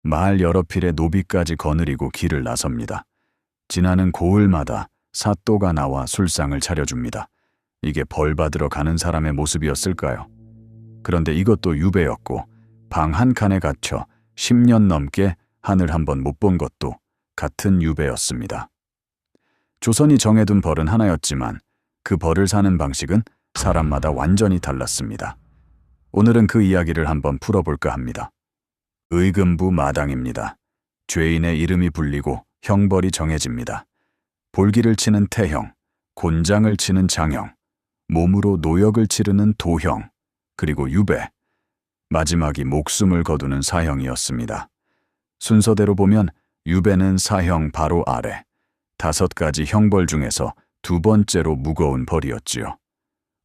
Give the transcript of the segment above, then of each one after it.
마을 여러 필의 노비까지 거느리고 길을 나섭니다. 지나는 고을마다 사또가 나와 술상을 차려줍니다. 이게 벌 받으러 가는 사람의 모습이었을까요? 그런데 이것도 유배였고 방 한 칸에 갇혀 10년 넘게 하늘 한 번 못 본 것도 같은 유배였습니다. 조선이 정해둔 벌은 하나였지만 그 벌을 사는 방식은 사람마다 완전히 달랐습니다. 오늘은 그 이야기를 한번 풀어볼까 합니다. 의금부 마당입니다. 죄인의 이름이 불리고 형벌이 정해집니다. 볼기를 치는 태형, 곤장을 치는 장형, 몸으로 노역을 치르는 도형, 그리고 유배, 마지막이 목숨을 거두는 사형이었습니다. 순서대로 보면 유배는 사형 바로 아래, 5가지 형벌 중에서 2번째로 무거운 벌이었지요.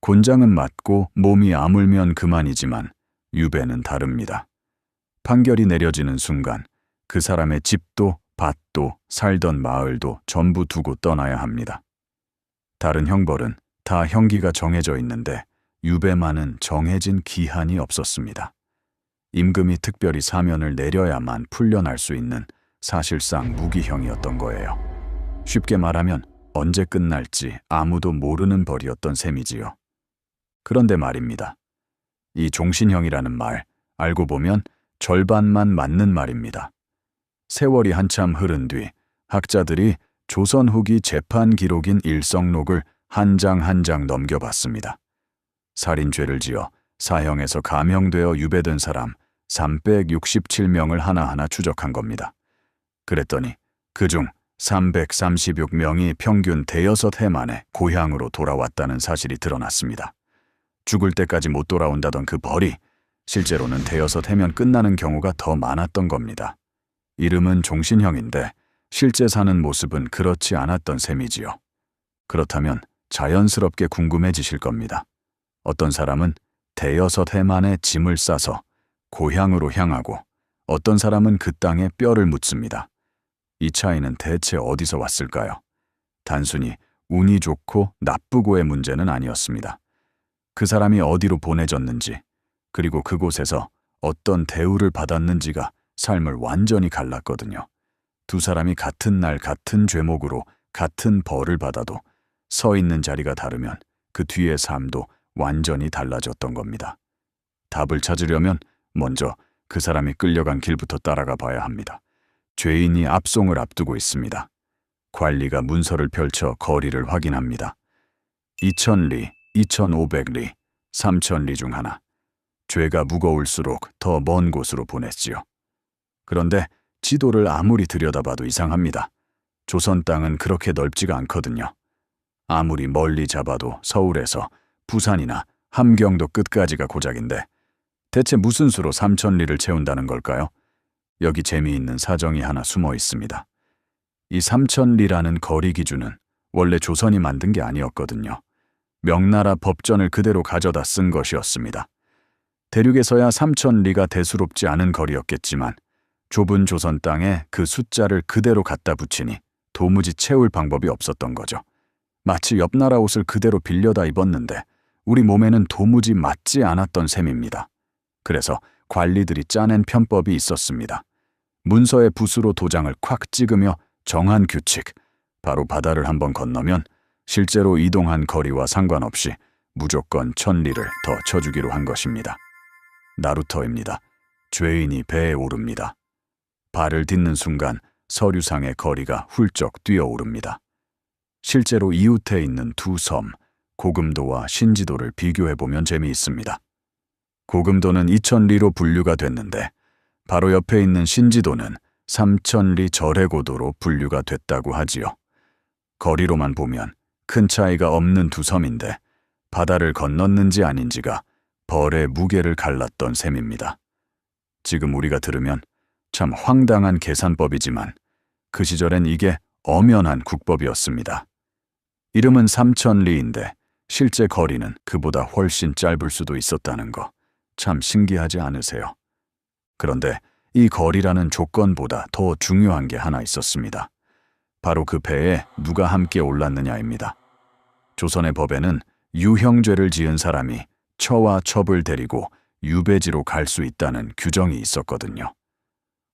곤장은 맞고 몸이 아물면 그만이지만 유배는 다릅니다. 판결이 내려지는 순간 그 사람의 집도 밭도 살던 마을도 전부 두고 떠나야 합니다. 다른 형벌은 다 형기가 정해져 있는데 유배만은 정해진 기한이 없었습니다. 임금이 특별히 사면을 내려야만 풀려날 수 있는 사실상 무기형이었던 거예요. 쉽게 말하면 언제 끝날지 아무도 모르는 벌이었던 셈이지요. 그런데 말입니다. 이 종신형이라는 말, 알고 보면 절반만 맞는 말입니다. 세월이 한참 흐른 뒤 학자들이 조선 후기 재판 기록인 일성록을 한 장 한 장 넘겨봤습니다. 살인죄를 지어 사형에서 감형되어 유배된 사람 367명을 하나하나 추적한 겁니다. 그랬더니 그중 336명이 평균 6해 만에 고향으로 돌아왔다는 사실이 드러났습니다. 죽을 때까지 못 돌아온다던 그 벌이 실제로는 6해면 끝나는 경우가 더 많았던 겁니다. 이름은 종신형인데 실제 사는 모습은 그렇지 않았던 셈이지요. 그렇다면 자연스럽게 궁금해지실 겁니다. 어떤 사람은 6해 만에 짐을 싸서 고향으로 향하고 어떤 사람은 그 땅에 뼈를 묻습니다. 이 차이는 대체 어디서 왔을까요? 단순히 운이 좋고 나쁘고의 문제는 아니었습니다. 그 사람이 어디로 보내졌는지, 그리고 그곳에서 어떤 대우를 받았는지가 삶을 완전히 갈랐거든요. 두 사람이 같은 날 같은 죄목으로 같은 벌을 받아도 서 있는 자리가 다르면 그 뒤의 삶도 완전히 달라졌던 겁니다. 답을 찾으려면 먼저 그 사람이 끌려간 길부터 따라가 봐야 합니다. 죄인이 압송을 앞두고 있습니다. 관리가 문서를 펼쳐 거리를 확인합니다. 2000리, 2500리, 3000리 중 하나. 죄가 무거울수록 더 먼 곳으로 보냈지요. 그런데 지도를 아무리 들여다봐도 이상합니다. 조선 땅은 그렇게 넓지가 않거든요. 아무리 멀리 잡아도 서울에서 부산이나 함경도 끝까지가 고작인데 대체 무슨 수로 3000리를 채운다는 걸까요? 여기 재미있는 사정이 하나 숨어 있습니다. 이 3000리라는 거리 기준은 원래 조선이 만든 게 아니었거든요. 명나라 법전을 그대로 가져다 쓴 것이었습니다. 대륙에서야 3000리가 대수롭지 않은 거리였겠지만 좁은 조선 땅에 그 숫자를 그대로 갖다 붙이니 도무지 채울 방법이 없었던 거죠. 마치 옆 나라 옷을 그대로 빌려다 입었는데 우리 몸에는 도무지 맞지 않았던 셈입니다. 그래서 관리들이 짜낸 편법이 있었습니다. 문서에 붓으로 도장을 콱 찍으며 정한 규칙, 바로 바다를 한번 건너면 실제로 이동한 거리와 상관없이 무조건 1000리를 더 쳐주기로 한 것입니다. 나루터입니다. 죄인이 배에 오릅니다. 발을 딛는 순간 서류상의 거리가 훌쩍 뛰어오릅니다. 실제로 이웃에 있는 두 섬, 고금도와 신지도를 비교해보면 재미있습니다. 고금도는 2000리로 분류가 됐는데 바로 옆에 있는 신지도는 3000리 절해고도로 분류가 됐다고 하지요. 거리로만 보면 큰 차이가 없는 두 섬인데 바다를 건넜는지 아닌지가 벌의 무게를 갈랐던 셈입니다. 지금 우리가 들으면 참 황당한 계산법이지만 그 시절엔 이게 엄연한 국법이었습니다. 이름은 3000리인데 실제 거리는 그보다 훨씬 짧을 수도 있었다는 거 참 신기하지 않으세요? 그런데 이 거리라는 조건보다 더 중요한 게 하나 있었습니다. 바로 그 배에 누가 함께 올랐느냐입니다. 조선의 법에는 유형죄를 지은 사람이 처와 첩을 데리고 유배지로 갈 수 있다는 규정이 있었거든요.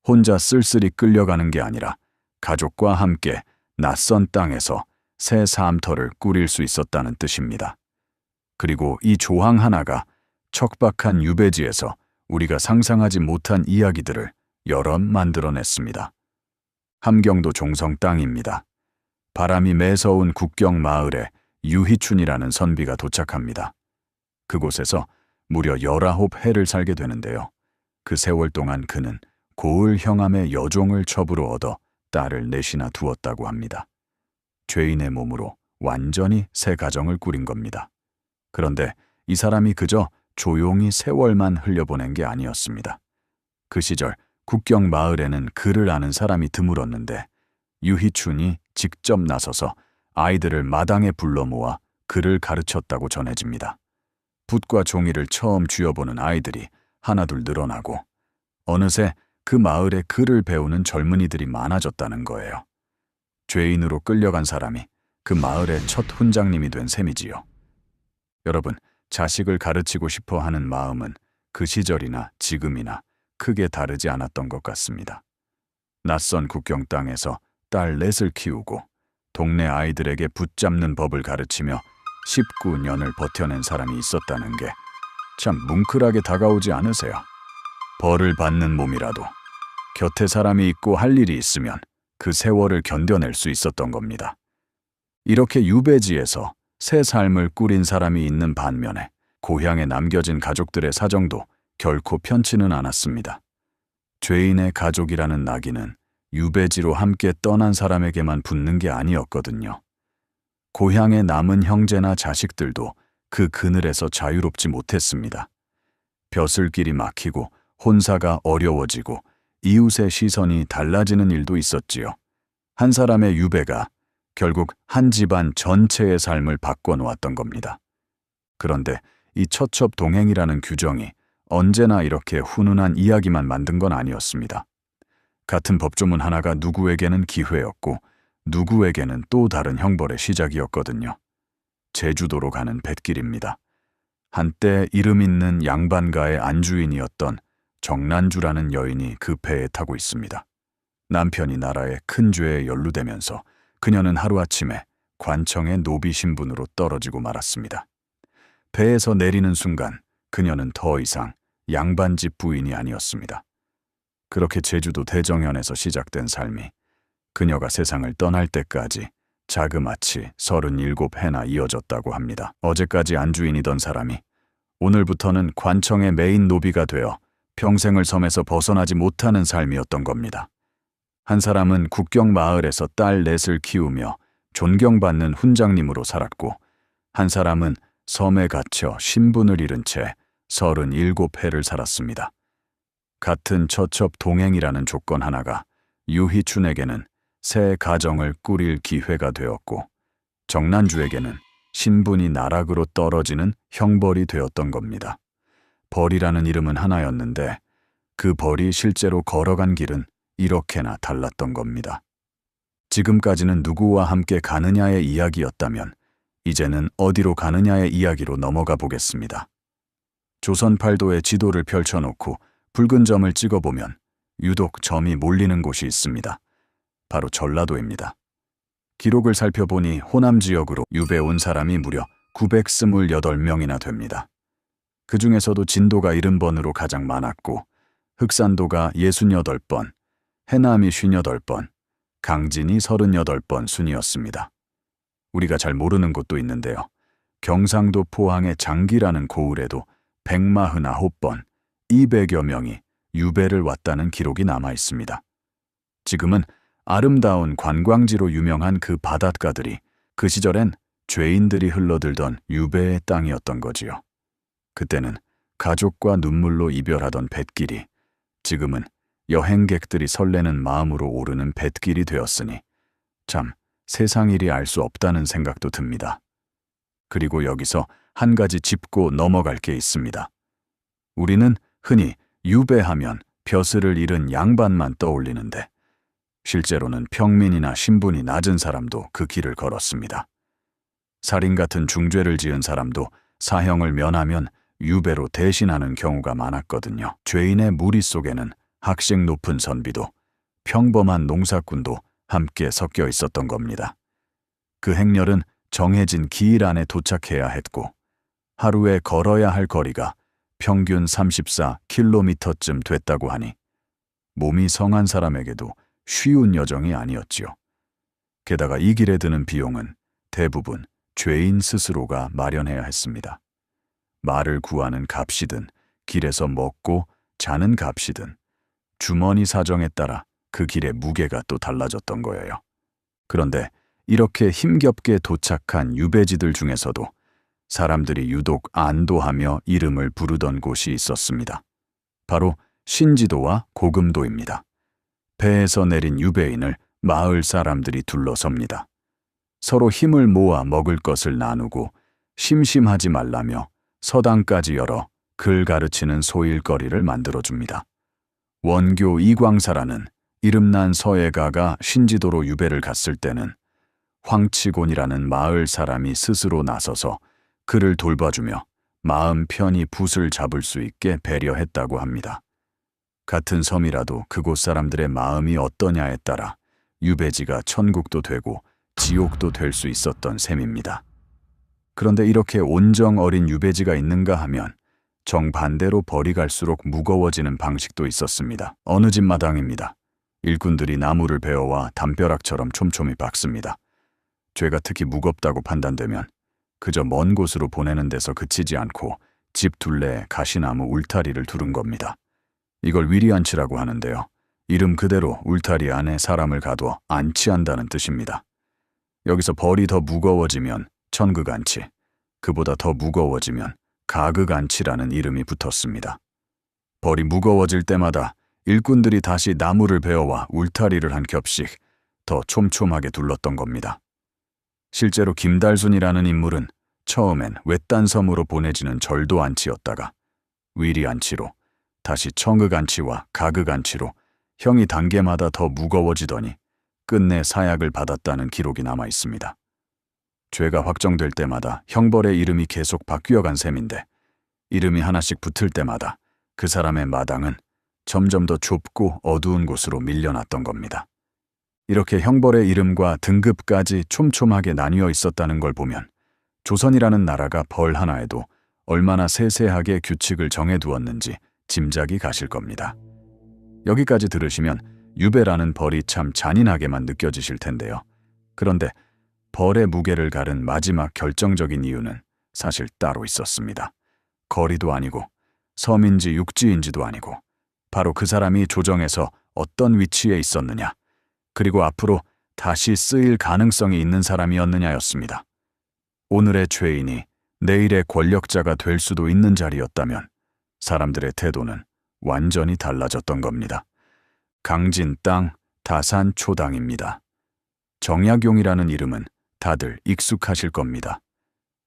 혼자 쓸쓸히 끌려가는 게 아니라 가족과 함께 낯선 땅에서 새 삶터를 꾸릴 수 있었다는 뜻입니다. 그리고 이 조항 하나가 척박한 유배지에서 우리가 상상하지 못한 이야기들을 여럿 만들어냈습니다. 함경도 종성 땅입니다. 바람이 매서운 국경 마을에 유희춘이라는 선비가 도착합니다. 그곳에서 무려 19해를 살게 되는데요. 그 세월 동안 그는 고을 형암의 여종을 첩으로 얻어 딸을 넷이나 두었다고 합니다. 죄인의 몸으로 완전히 새 가정을 꾸린 겁니다. 그런데 이 사람이 그저 조용히 세월만 흘려보낸 게 아니었습니다. 그 시절 국경 마을에는 글을 아는 사람이 드물었는데 유희춘이 직접 나서서 아이들을 마당에 불러 모아 글을 가르쳤다고 전해집니다. 붓과 종이를 처음 쥐어보는 아이들이 하나둘 늘어나고 어느새 그 마을에 글을 배우는 젊은이들이 많아졌다는 거예요. 죄인으로 끌려간 사람이 그 마을의 첫 훈장님이 된 셈이지요. 여러분, 자식을 가르치고 싶어 하는 마음은 그 시절이나 지금이나 크게 다르지 않았던 것 같습니다. 낯선 국경 땅에서 딸 넷을 키우고 동네 아이들에게 붙잡는 법을 가르치며 19년을 버텨낸 사람이 있었다는 게 참 뭉클하게 다가오지 않으세요? 벌을 받는 몸이라도 곁에 사람이 있고 할 일이 있으면 그 세월을 견뎌낼 수 있었던 겁니다. 이렇게 유배지에서 새 삶을 꾸린 사람이 있는 반면에 고향에 남겨진 가족들의 사정도 결코 편치는 않았습니다. 죄인의 가족이라는 낙인은 유배지로 함께 떠난 사람에게만 붙는 게 아니었거든요. 고향에 남은 형제나 자식들도 그 그늘에서 자유롭지 못했습니다. 벼슬길이 막히고 혼사가 어려워지고 이웃의 시선이 달라지는 일도 있었지요. 한 사람의 유배가 결국 한 집안 전체의 삶을 바꿔놓았던 겁니다. 그런데 이 처첩 동행이라는 규정이 언제나 이렇게 훈훈한 이야기만 만든 건 아니었습니다. 같은 법조문 하나가 누구에게는 기회였고 누구에게는 또 다른 형벌의 시작이었거든요. 제주도로 가는 뱃길입니다. 한때 이름 있는 양반가의 안주인이었던 정난주라는 여인이 그 배에 타고 있습니다. 남편이 나라의 큰 죄에 연루되면서 그녀는 하루아침에 관청의 노비 신분으로 떨어지고 말았습니다. 배에서 내리는 순간 그녀는 더 이상 양반집 부인이 아니었습니다. 그렇게 제주도 대정현에서 시작된 삶이 그녀가 세상을 떠날 때까지 자그마치 37해나 이어졌다고 합니다. 어제까지 안주인이던 사람이 오늘부터는 관청의 메인 노비가 되어 평생을 섬에서 벗어나지 못하는 삶이었던 겁니다. 한 사람은 국경 마을에서 딸 넷을 키우며 존경받는 훈장님으로 살았고 한 사람은 섬에 갇혀 신분을 잃은 채 37해를 살았습니다. 같은 처첩 동행이라는 조건 하나가 유희춘에게는 새 가정을 꾸릴 기회가 되었고 정난주에게는 신분이 나락으로 떨어지는 형벌이 되었던 겁니다. 벌이라는 이름은 하나였는데 그 벌이 실제로 걸어간 길은 이렇게나 달랐던 겁니다. 지금까지는 누구와 함께 가느냐의 이야기였다면 이제는 어디로 가느냐의 이야기로 넘어가 보겠습니다. 조선팔도의 지도를 펼쳐놓고 붉은 점을 찍어보면 유독 점이 몰리는 곳이 있습니다. 바로 전라도입니다. 기록을 살펴보니 호남 지역으로 유배 온 사람이 무려 928명이나 됩니다. 그 중에서도 진도가 70번으로 가장 많았고 흑산도가 68번, 해남이 58번, 강진이 38번 순이었습니다. 우리가 잘 모르는 곳도 있는데요. 경상도 포항의 장기라는 고을에도 149번, 200여 명이 유배를 왔다는 기록이 남아 있습니다. 지금은 아름다운 관광지로 유명한 그 바닷가들이 그 시절엔 죄인들이 흘러들던 유배의 땅이었던 거지요. 그때는 가족과 눈물로 이별하던 뱃길이 지금은 여행객들이 설레는 마음으로 오르는 뱃길이 되었으니 참 세상 일이 알 수 없다는 생각도 듭니다. 그리고 여기서 한 가지 짚고 넘어갈 게 있습니다. 우리는 흔히 유배하면 벼슬을 잃은 양반만 떠올리는데 실제로는 평민이나 신분이 낮은 사람도 그 길을 걸었습니다. 살인 같은 중죄를 지은 사람도 사형을 면하면 유배로 대신하는 경우가 많았거든요. 죄인의 무리 속에는 학식 높은 선비도, 평범한 농사꾼도 함께 섞여 있었던 겁니다. 그 행렬은 정해진 기일 안에 도착해야 했고, 하루에 걸어야 할 거리가 평균 34km쯤 됐다고 하니 몸이 성한 사람에게도 쉬운 여정이 아니었지요. 게다가 이 길에 드는 비용은 대부분 죄인 스스로가 마련해야 했습니다. 말을 구하는 값이든 길에서 먹고 자는 값이든 주머니 사정에 따라 그 길의 무게가 또 달라졌던 거예요. 그런데 이렇게 힘겹게 도착한 유배지들 중에서도 사람들이 유독 안도하며 이름을 부르던 곳이 있었습니다. 바로 신지도와 고금도입니다. 배에서 내린 유배인을 마을 사람들이 둘러섭니다. 서로 힘을 모아 먹을 것을 나누고 심심하지 말라며 서당까지 열어 글 가르치는 소일거리를 만들어줍니다. 원교 이광사라는 이름난 서예가가 신지도로 유배를 갔을 때는 황치곤이라는 마을 사람이 스스로 나서서 그를 돌봐주며 마음 편히 붓을 잡을 수 있게 배려했다고 합니다. 같은 섬이라도 그곳 사람들의 마음이 어떠냐에 따라 유배지가 천국도 되고 지옥도 될 수 있었던 셈입니다. 그런데 이렇게 온정 어린 유배지가 있는가 하면 정반대로 벌이 갈수록 무거워지는 방식도 있었습니다. 어느 집 마당입니다. 일꾼들이 나무를 베어와 담벼락처럼 촘촘히 박습니다. 죄가 특히 무겁다고 판단되면 그저 먼 곳으로 보내는 데서 그치지 않고 집 둘레에 가시나무 울타리를 두른 겁니다. 이걸 위리안치라고 하는데요. 이름 그대로 울타리 안에 사람을 가둬 안치한다는 뜻입니다. 여기서 벌이 더 무거워지면 천극안치, 그보다 더 무거워지면 가극안치라는 이름이 붙었습니다. 벌이 무거워질 때마다 일꾼들이 다시 나무를 베어와 울타리를 한 겹씩 더 촘촘하게 둘렀던 겁니다. 실제로 김달순이라는 인물은 처음엔 외딴 섬으로 보내지는 절도안치였다가 위리안치로, 다시 청극안치와 가극안치로 형이 단계마다 더 무거워지더니 끝내 사약을 받았다는 기록이 남아 있습니다. 죄가 확정될 때마다 형벌의 이름이 계속 바뀌어간 셈인데 이름이 하나씩 붙을 때마다 그 사람의 마당은 점점 더 좁고 어두운 곳으로 밀려났던 겁니다. 이렇게 형벌의 이름과 등급까지 촘촘하게 나뉘어 있었다는 걸 보면 조선이라는 나라가 벌 하나에도 얼마나 세세하게 규칙을 정해두었는지 짐작이 가실 겁니다. 여기까지 들으시면 유배라는 벌이 참 잔인하게만 느껴지실 텐데요. 그런데 벌의 무게를 가른 마지막 결정적인 이유는 사실 따로 있었습니다. 거리도 아니고 섬인지 육지인지도 아니고 바로 그 사람이 조정에서 어떤 위치에 있었느냐, 그리고 앞으로 다시 쓰일 가능성이 있는 사람이었느냐였습니다. 오늘의 죄인이 내일의 권력자가 될 수도 있는 자리였다면 사람들의 태도는 완전히 달라졌던 겁니다. 강진 땅 다산 초당입니다. 정약용이라는 이름은 다들 익숙하실 겁니다.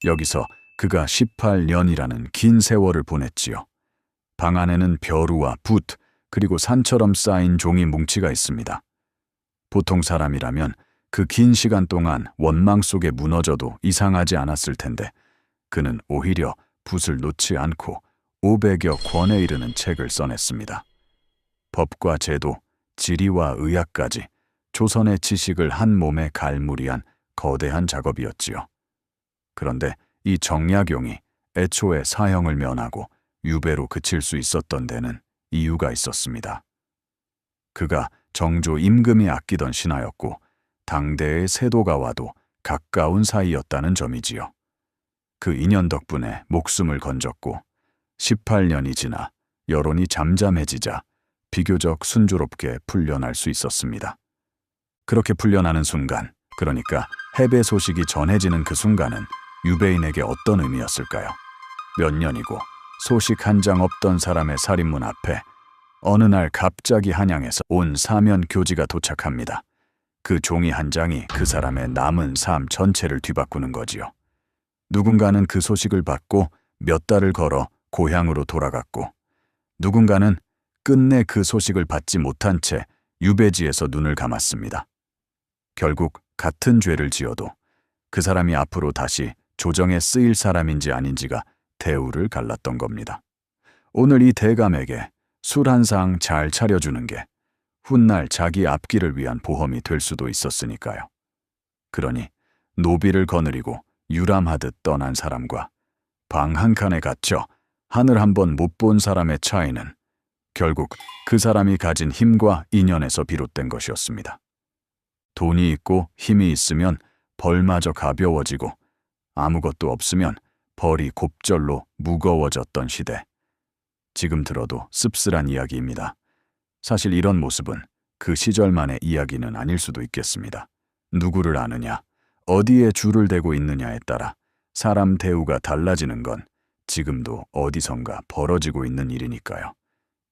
여기서 그가 18년이라는 긴 세월을 보냈지요. 방 안에는 벼루와 붓, 그리고 산처럼 쌓인 종이 뭉치가 있습니다. 보통 사람이라면 그 긴 시간 동안 원망 속에 무너져도 이상하지 않았을 텐데 그는 오히려 붓을 놓지 않고 500여 권에 이르는 책을 써냈습니다. 법과 제도, 지리와 의학까지 조선의 지식을 한 몸에 갈무리한 거대한 작업이었지요. 그런데 이 정약용이 애초에 사형을 면하고 유배로 그칠 수 있었던 데는 이유가 있었습니다. 그가 정조 임금이 아끼던 신하였고 당대의 세도가와도 가까운 사이였다는 점이지요. 그 인연 덕분에 목숨을 건졌고 18년이 지나 여론이 잠잠해지자 비교적 순조롭게 풀려날 수 있었습니다. 그렇게 풀려나는 순간, 그러니까 해배 소식이 전해지는 그 순간은 유배인에게 어떤 의미였을까요? 몇 년이고 소식 한 장 없던 사람의 살인문 앞에 어느 날 갑자기 한양에서 온 사면 교지가 도착합니다. 그 종이 한 장이 그 사람의 남은 삶 전체를 뒤바꾸는 거지요. 누군가는 그 소식을 받고 몇 달을 걸어 고향으로 돌아갔고, 누군가는 끝내 그 소식을 받지 못한 채 유배지에서 눈을 감았습니다. 결국 같은 죄를 지어도 그 사람이 앞으로 다시 조정에 쓰일 사람인지 아닌지가 대우를 갈랐던 겁니다. 오늘 이 대감에게 술 한 상 잘 차려주는 게 훗날 자기 앞길을 위한 보험이 될 수도 있었으니까요. 그러니 노비를 거느리고 유람하듯 떠난 사람과 방 한 칸에 갇혀 하늘 한 번 못 본 사람의 차이는 결국 그 사람이 가진 힘과 인연에서 비롯된 것이었습니다. 돈이 있고 힘이 있으면 벌마저 가벼워지고 아무것도 없으면 벌이 곱절로 무거워졌던 시대. 지금 들어도 씁쓸한 이야기입니다. 사실 이런 모습은 그 시절만의 이야기는 아닐 수도 있겠습니다. 누구를 아느냐, 어디에 줄을 대고 있느냐에 따라 사람 대우가 달라지는 건 지금도 어디선가 벌어지고 있는 일이니까요.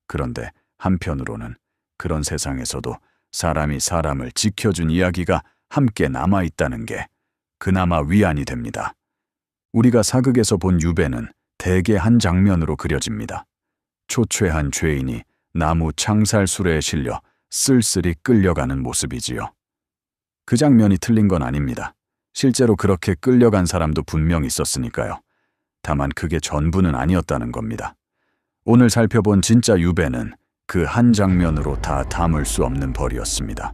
그런데 한편으로는 그런 세상에서도 사람이 사람을 지켜준 이야기가 함께 남아있다는 게 그나마 위안이 됩니다. 우리가 사극에서 본 유배는 대개 한 장면으로 그려집니다. 초췌한 죄인이 나무 창살수레에 실려 쓸쓸히 끌려가는 모습이지요. 그 장면이 틀린 건 아닙니다. 실제로 그렇게 끌려간 사람도 분명 있었으니까요. 다만 그게 전부는 아니었다는 겁니다. 오늘 살펴본 진짜 유배는 그 한 장면으로 다 담을 수 없는 벌이었습니다.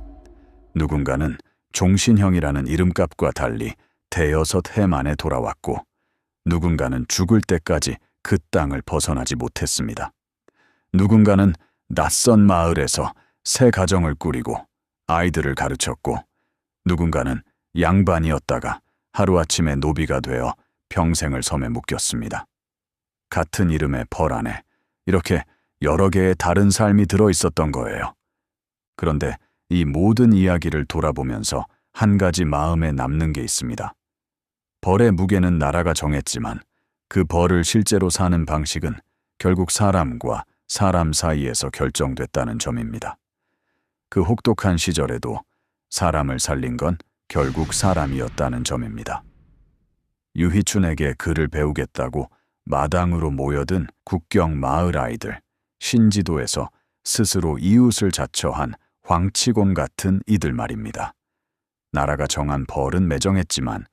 누군가는 종신형이라는 이름값과 달리 대여섯 해 만에 돌아왔고 누군가는 죽을 때까지 그 땅을 벗어나지 못했습니다. 누군가는 낯선 마을에서 새 가정을 꾸리고 아이들을 가르쳤고 누군가는 양반이었다가 하루아침에 노비가 되어 평생을 섬에 묶였습니다. 같은 이름의 벌 안에 이렇게 여러 개의 다른 삶이 들어있었던 거예요. 그런데 이 모든 이야기를 돌아보면서 한 가지 마음에 남는 게 있습니다. 벌의 무게는 나라가 정했지만 그 벌을 실제로 사는 방식은 결국 사람과 사람 사이에서 결정됐다는 점입니다. 그 혹독한 시절에도 사람을 살린 건 결국 사람이었다는 점입니다. 유희춘에게 글을 배우겠다고 마당으로 모여든 국경 마을 아이들, 신지도에서 스스로 이웃을 자처한 황치곤 같은 이들 말입니다. 나라가 정한 벌은 매정했지만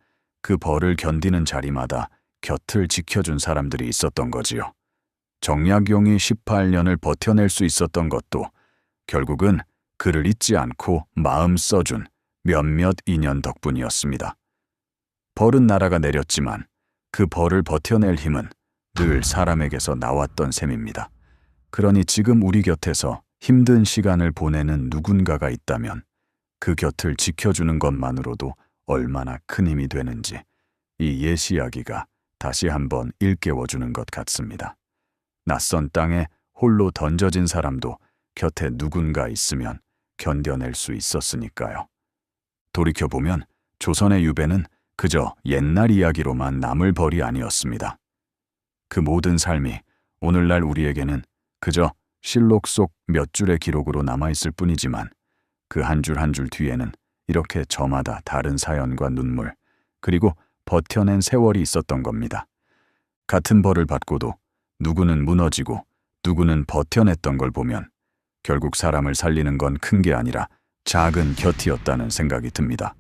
그 벌을 견디는 자리마다 곁을 지켜준 사람들이 있었던 거지요. 정약용이 18년을 버텨낼 수 있었던 것도 결국은 그를 잊지 않고 마음 써준 몇몇 인연 덕분이었습니다. 벌은 나라가 내렸지만 그 벌을 버텨낼 힘은 늘 사람에게서 나왔던 셈입니다. 그러니 지금 우리 곁에서 힘든 시간을 보내는 누군가가 있다면 그 곁을 지켜주는 것만으로도 얼마나 큰 힘이 되는지 이 옛 이야기가 다시 한번 일깨워주는 것 같습니다. 낯선 땅에 홀로 던져진 사람도 곁에 누군가 있으면 견뎌낼 수 있었으니까요. 돌이켜보면 조선의 유배는 그저 옛날 이야기로만 남을 벌이 아니었습니다. 그 모든 삶이 오늘날 우리에게는 그저 실록 속 몇 줄의 기록으로 남아있을 뿐이지만 그 한 줄 한 줄 뒤에는 이렇게 저마다 다른 사연과 눈물 그리고 버텨낸 세월이 있었던 겁니다. 같은 벌을 받고도 누구는 무너지고 누구는 버텨냈던 걸 보면 결국 사람을 살리는 건 큰 게 아니라 작은 곁이었다는 생각이 듭니다.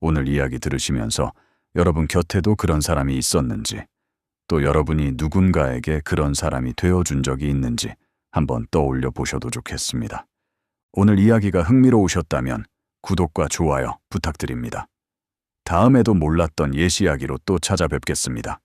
오늘 이야기 들으시면서 여러분 곁에도 그런 사람이 있었는지 또 여러분이 누군가에게 그런 사람이 되어준 적이 있는지 한번 떠올려 보셔도 좋겠습니다. 오늘 이야기가 흥미로우셨다면 구독과 좋아요 부탁드립니다. 다음에도 몰랐던 옛 이야기로 또 찾아뵙겠습니다.